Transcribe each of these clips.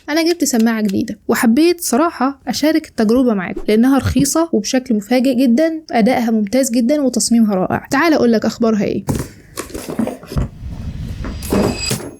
انا جبت سماعه جديده وحبيت صراحه اشارك التجربه معاكم لانها رخيصه وبشكل مفاجئ جدا، ادائها ممتاز جدا وتصميمها رائع. تعال اقول لك اخبارها ايه.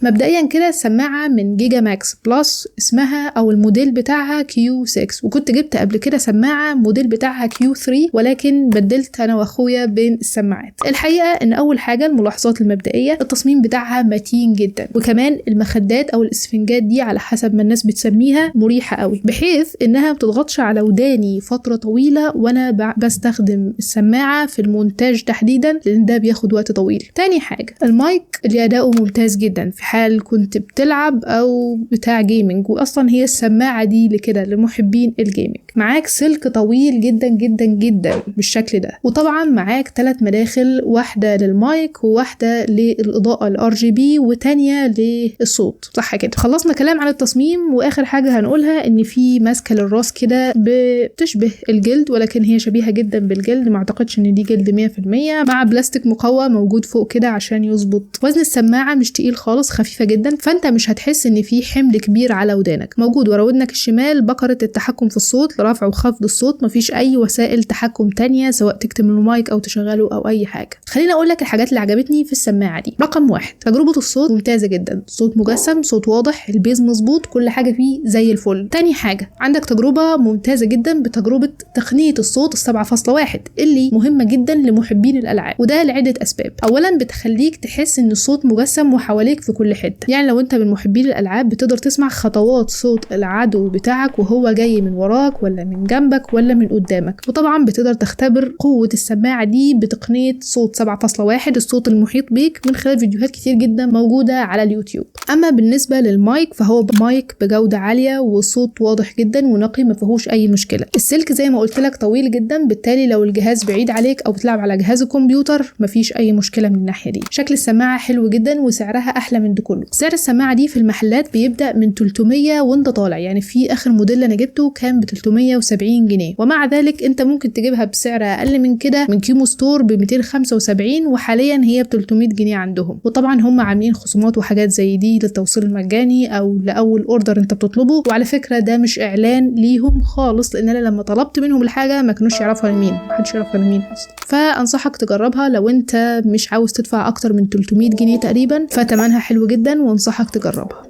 مبدئيا كده السماعة من جيجا ماكس بلس، اسمها او الموديل بتاعها Q6، وكنت جبت قبل كده سماعة موديل بتاعها Q3 ولكن بدلت انا واخويا بين السماعات. الحقيقة ان اول حاجة الملاحظات المبدئية، التصميم بتاعها متين جدا، وكمان المخدات او الاسفنجات دي على حسب ما الناس بتسميها مريحة قوي، بحيث انها بتضغطش على وداني فترة طويلة وانا بستخدم السماعة في المونتاج تحديدا، لان ده بياخد وقت طويل. تاني حاجة المايك اللي اداؤه ممتاز جدا في حال كنت بتلعب او بتاع جيمنج، واصلا هي السماعه دي لكده لمحبين الجيمنج. معاك سلك طويل جدا جدا جدا بالشكل ده، وطبعا معاك 3 مداخل، واحده للمايك وواحده للاضاءه الRGB وتانية للصوت. صح كده؟ خلصنا كلام عن التصميم، واخر حاجه هنقولها ان في ماسكه للراس كده بتشبه الجلد، ولكن هي شبيهه جدا بالجلد، ما اعتقدش ان دي جلد 100%، مع بلاستيك مقوى موجود فوق كده عشان يظبط وزن السماعه. مش تقيل خالص، خفيفة جدا، فانت مش هتحس ان في حمل كبير على ودانك. موجود ورا ودنك الشمال بكرة التحكم في الصوت لرفع وخفض الصوت، مفيش اي وسائل تحكم تانية سواء تكتم المايك او تشغله او اي حاجة. خليني اقول لك الحاجات اللي عجبتني في السماعة دي. رقم 1، تجربة الصوت ممتازة جدا، صوت مجسم، صوت واضح، البيز مظبوط، كل حاجة فيه زي الفل. تاني حاجة، عندك تجربة ممتازة جدا بتجربة تقنية الصوت 7.1 اللي مهمة جدا لمحبين الالعاب، وده لعدة اسباب. اولا بتخليك تحس ان الصوت مجسم وحواليك في كل حتة، يعني لو انت من محبين الالعاب بتقدر تسمع خطوات صوت العدو بتاعك وهو جاي من وراك ولا من جنبك ولا من قدامك. وطبعا بتقدر تختبر قوة السماعة دي بتقنية صوت 7.1 الصوت المحيط بيك من خلال فيديوهات كتير جدا موجودة على اليوتيوب. اما بالنسبة للمايك فهو مايك بجودة عالية وصوت واضح جدا ونقي، ما فيهوش اي مشكلة. السلك زي ما قلت لك طويل جدا، بالتالي لو الجهاز بعيد عليك او بتلعب على جهاز الكمبيوتر مفيش اي مشكلة من الناحية دي. شكل السماعة حلو جدا وسعرها احلى من ده كله. سعر السماعة دي في المحلات بيبدأ من 300 وانت طالع، يعني في اخر موديل انا جبته كان ب 370 جنيه، ومع ذلك انت ممكن تجيبها بسعر اقل من كده من كيمو ستور ب 275، وحاليا هي ب 300 جنيه عندهم. وطبعا هم عاملين خصومات وحاجات زي دي للتوصيل المجاني او لاول اوردر انت بتطلبه. وعلى فكرة ده مش اعلان ليهم خالص، لان انا لما طلبت منهم الحاجة ما كانوش يعرفوا لمين، محدش يعرف لمين اصلا. فانصحك تجربها لو انت مش عاوز تدفع اكتر من 300 جنيه تقريبا، فتمنها حلو جدا وانصحك تجربها.